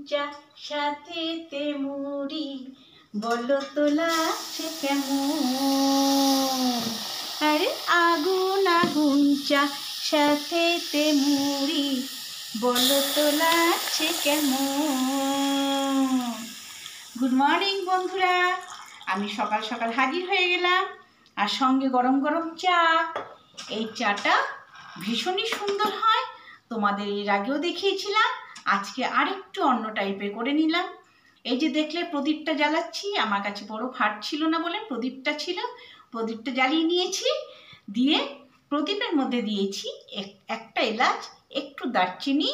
চা সাথেতে মুড়ি, বলো তো লাগছে কেমন? আরে আগুন আগুন চা সাথেতে মুড়ি, বলো তো লাগছে কেমন? গুড মর্নিং বন্ধুরা, আমি সকাল সকাল হাজির হয়ে গেলাম আর সঙ্গে গরম গরম চা। এই চাটা ভীষণই সুন্দর হয়, তোমাদের এর আগেও দেখিয়েছিলাম। আজকে আরেকটু অন্য টাইপের করে নিলাম। এই যে দেখলে প্রদীপটা জ্বালাচ্ছি, আমার কাছে বড় ফাট ছিল না বলে প্রদীপটা ছিল, প্রদীপটা জ্বালিয়ে নিয়েছি। দিয়ে প্রদীপের মধ্যে দিয়েছি একটা এলাচ, একটু দারচিনি,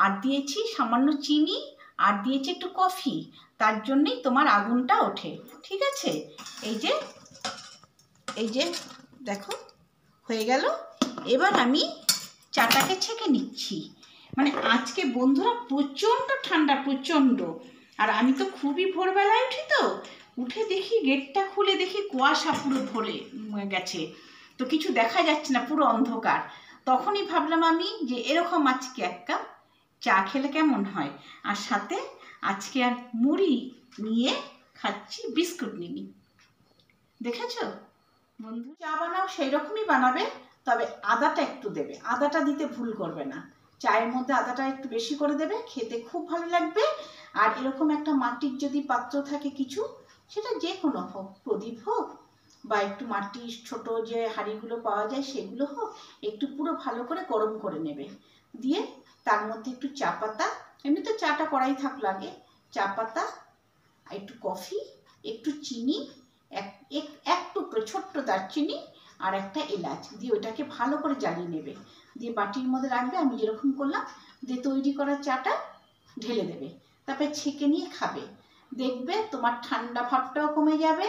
আর দিয়েছি সামান্য চিনি, আর দিয়েছি একটু কফি। তার জন্যই তোমার আগুনটা ওঠে, ঠিক আছে? এই যে দেখো হয়ে গেল। এবার আমি চাটাকে ছেঁকে নিচ্ছি। মানে আজকে বন্ধুরা প্রচণ্ড ঠান্ডা, প্রচণ্ড। আর আমি তো খুবই ভোরবেলায় উঠি, তো উঠে দেখি গেটটা খুলে দেখি কুয়াশা পুরো ভরে গেছে, তো কিছু দেখা যাচ্ছে না, পুরো অন্ধকার। তখনই ভাবলাম আমি যে এরকম আজকে এক কাপ চা খেলে কেমন হয়। আর সাথে আজকে আর মুড়ি নিয়ে খাচ্ছি, বিস্কুট নিবি। দেখেছো বন্ধু, চা বানাও সেই রকমই বানাবে, তবে আদাটা একটু দেবে, আদাটা দিতে ভুল করবে না। চায়ের মধ্যে আদাটা একটু বেশি করে দেবে, খেতে খুব ভালো লাগবে। আর এরকম একটা মাটির যদি পাত্র থাকে কিছু, সেটা যে কোনো হোক, প্রদীপ হোক বা একটু মাটির ছোট যে হাঁড়িগুলো পাওয়া যায় সেগুলো হোক, একটু পুরো ভালো করে গরম করে নেবে। দিয়ে তার মধ্যে একটু চা পাতা, এমনি তো চাটা করাই থাকলো আগে, চা পাতা, একটু কফি, একটু চিনি, এক টুকরো ছোট্ট দারচিনি আর একটা এলাচ দিয়ে ওইটাকে ভালো করে জ্বালিয়ে নেবে। দিয়ে বাটির মধ্যে রাখবে, আমি যেরকম করলাম। দিয়ে তৈরি করা চাটা ঢেলে দেবে, তারপরে ছেঁকে নিয়ে খাবে। দেখবে তোমার ঠান্ডা ভাবটাও কমে যাবে,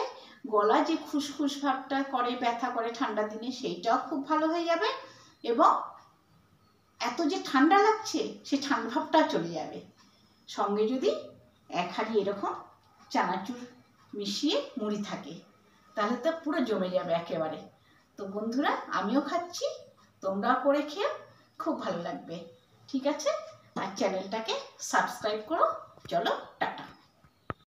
গলা যে খুসখুস ভাবটা করে, ব্যথা করে ঠান্ডার দিনে, সেইটাও খুব ভালো হয়ে যাবে। এবং এত যে ঠান্ডা লাগছে সেই ঠান্ডা ভাবটাও চলে যাবে। সঙ্গে যদি এক হাঁড়ি এরকম চানাচুর মিশিয়ে মুড়ি থাকে, তাহলে তো পুরো জমে যাবে একেবারে। তো বন্ধুরা, আমিও খাচ্ছি, তোমরাও করে খেয়ে খুব ভালো লাগবে, ঠিক আছে? আর চ্যানেলটাকে সাবস্ক্রাইব করো। চলো